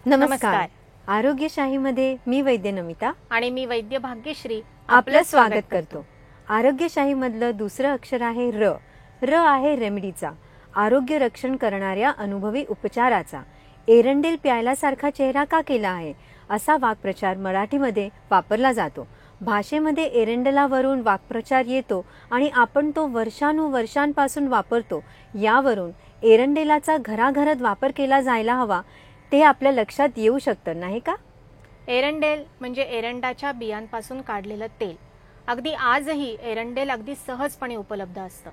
नमस्कार. आरोग्यशाहीमध्ये मी वैद्य नमिता आणि मी वैद्य भाग्यश्री आपलं स्वागत करतो. आरोग्यशाहीमधलं दुसरं अक्षर आहे र. र आहे रेमेडीचा, आरोग्य रक्षण करणाऱ्या अनुभवी उपचाराचा. एरंडेल प्यायला सारखा चेहरा का केला आहे असा वाक्प्रचार मराठीमध्ये वापरला जातो. भाषेमध्ये एरंडेलावरून वाक्प्रचार येतो आणि आपण तो वर्षानुवर्षांपासून वापरतो. यावरून एरंडेलाचा घराघरात वापर केला जायला हवा ते आपल्या लक्षात येऊ शकतं, नाही का? एरंडेल म्हणजे एरंडाच्या बियांपासून काढलेलं तेल. अगदी आजही एरंडेल अगदी सहजपणे उपलब्ध असतं.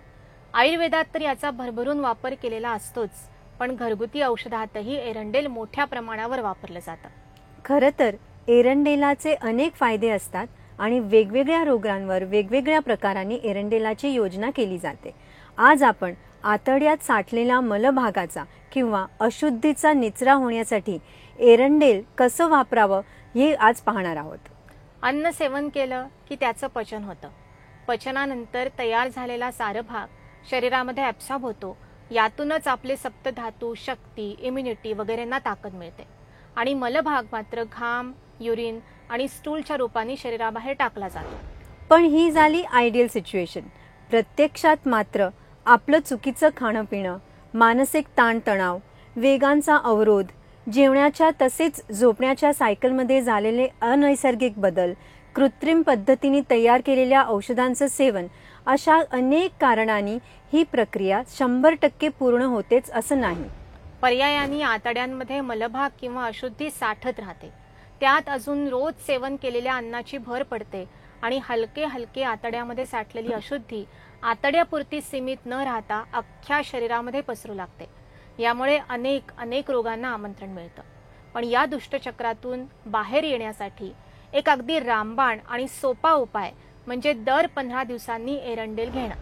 आयुर्वेदात तर याचा भरभरून वापर केलेला असतोच, पण घरगुती औषधातही एरंडेल मोठ्या प्रमाणावर वापरलं जातं. खरं तर एरंडेलाचे अनेक फायदे असतात आणि वेगवेगळ्या रोगांवर वेगवेगळ्या प्रकारांनी एरंडेलाची योजना केली जाते. आज आपण आतड्यात साठलेला मलभागाचा किंवा अशुद्धीचा निचरा होण्यासाठी एरंडेल कसं वापरावं हे आज पाहणार आहोत. अन्न सेवन केलं की त्याचं पचन होतं. पचनानंतर तयार झालेला सारभाग शरीरामध्ये ॲब्सॉर्ब होतो. यातूनच आपले सप्तधातू, शक्ती, इम्युनिटी वगैरेंना ताकद मिळते. आणि मलभाग मात्र घाम, युरिन आणि स्टूलच्या रूपाने शरीराबाहेर टाकला जातो. पण ही झाली आयडियल सिच्युएशन. प्रत्यक्षात मात्र आपलं चुकीचं खाणं पिणं, मानसिक ताणतणाव, वेगांचा अवरोध, जेवणाच्या तसेच झोपण्याच्या सायकलमध्ये झालेले अनैसर्गिक बदल, कृत्रिम पद्धतीने तयार केलेल्या औषधांचं सेवन अशा अनेक कारणांनी ही प्रक्रिया 100% पूर्ण होतेच असं नाही. पर्यायाने आतड्यांमध्ये मलभाग किंवा अशुद्धी साठत राहते. त्यात अजून रोज सेवन केलेल्या अन्नाची भर पडते आणि हलके हलके आतड्यामध्ये साठलेली अशुद्धी आतड्यापुरती सीमित न राहता अख्ख्या शरीरामध्ये पसरू लागते. यामुळे अनेक रोगांना आमंत्रण मिळतं. पण या दुष्टचक्रातून बाहेर येण्यासाठी एक अगदी रामबाण आणि सोपा उपाय म्हणजे दर 15 दिवसांनी एरंडेल घेणं.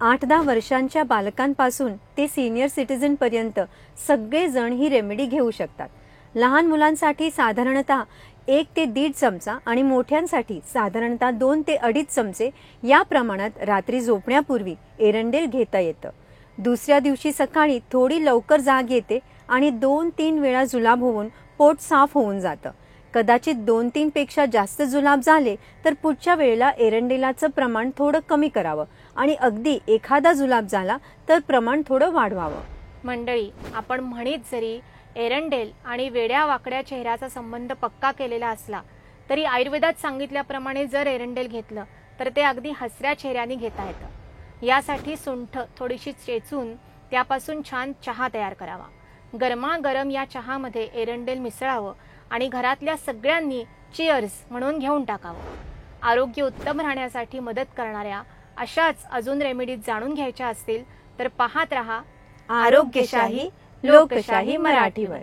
8-10 वर्षांच्या बालकांपासून ते सिनियर सिटीझन पर्यंत सगळेजण ही रेमेडी घेऊ शकतात. लहान मुलांसाठी साधारणतः 1 ते 1.5 चमचा आणि मोठ्यांसाठी साधारणतः 2 ते 2.5 चमचे या प्रमाणात रात्री झोपण्यापूर्वी एरंडेल घेता येतं. दुसऱ्या दिवशी सकाळी थोडी लवकर जाग येते आणि 2-3 वेळा जुलाब होऊन पोट साफ होऊन जातं. कदाचित 2-3 पेक्षा जास्त जुलाब झाले तर पुढच्या वेळेला एरंडेलाचं प्रमाण थोडं कमी करावं आणि अगदी एखादा जुलाब झाला तर प्रमाण थोडं वाढवावं. मंडळी, आपण म्हणीत जरी एरंडेल आणि वेड्या वाकड्या चेहऱ्याचा संबंध पक्का केलेला असला तरी आयुर्वेदात सांगितल्याप्रमाणे जर एरंडेल घेतलं तर ते अगदी हसऱ्या चेहऱ्याने घेता येतं. यासाठी सुंठ थोडीशी चेचून त्यापासून छान चहा तयार करावा. गरमागरम या चहामध्ये एरंडेल मिसळावं आणि घरातल्या सगळ्यांनी चिअर्स म्हणून घेऊन टाकावं. आरोग्य उत्तम राहण्यासाठी मदत करणाऱ्या अशाच अजून रेमेडीज जाणून घ्यायच्या असतील तर पाहत रहा आरोग्यशाही लोकशाही मराठीवर.